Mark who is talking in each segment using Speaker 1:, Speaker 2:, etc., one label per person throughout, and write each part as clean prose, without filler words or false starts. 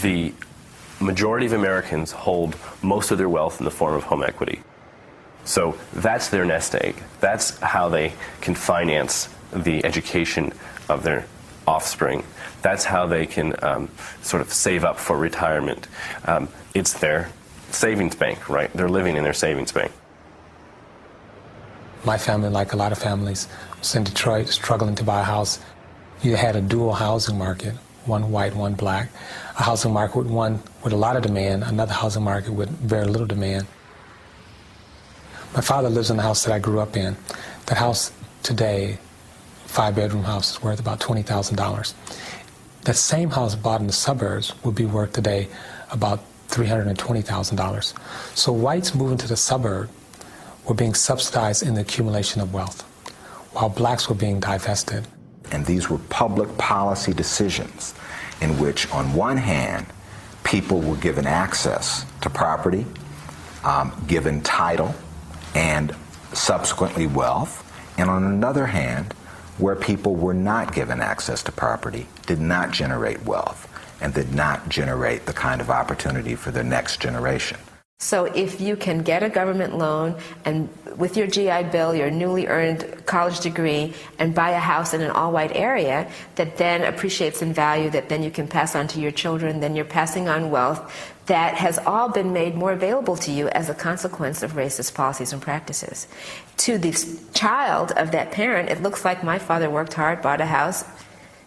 Speaker 1: the majority of Americans hold most of their wealth in the form of home equity. So that's their nest egg. That's how they can finance the education of their offspring. That's how they can sort of save up for retirement. It's their savings bank, right? They're living in their savings bank.
Speaker 2: My family, like a lot of families, was in Detroit struggling to buy a house. You had a dual housing market, one white, one black. A housing market with one with a lot of demand, another housing market with very little demand. My father lives in the house that I grew up in. That house today, 5-bedroom house, is worth about $20,000. That same house bought in the suburbs would be worth today about $320,000. So whites moving to the suburb were being subsidized in the accumulation of wealth, while blacks were being divested.
Speaker 3: And these were public policy decisions in which, on one hand, people were given access to property, given title, and subsequently wealth, and on another hand, where people were not given access to property, did not generate wealth, and did not generate the kind of opportunity for the next generation.
Speaker 4: So if you can get a government loan and with your GI Bill, your newly earned college degree, and buy a house in an all-white area that then appreciates in value, that then you can pass on to your children, then you're passing on wealth that has all been made more available to you as a consequence of racist policies and practices. To the child of that parent, it looks like my father worked hard, bought a house,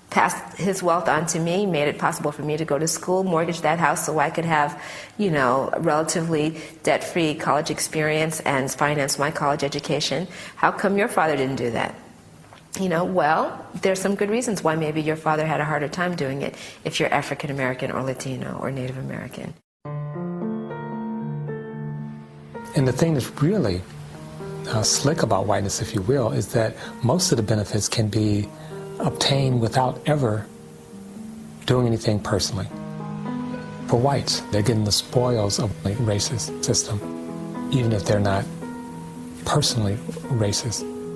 Speaker 4: passed his wealth on to me, made it possible for me to go to school, mortgage that house so I could have, you know, a relatively debt-free college experience and finance my college education. How come your father didn't do that? You know, well, there's some good reasons why maybe your father had a harder time doing it if you're African American or Latino or Native American.
Speaker 2: And the thing that's really slick about whiteness, if you will, is that most of the benefits can be obtained without ever doing anything personally. For whites, they're getting the spoils of a racist system, even if they're not personally racist.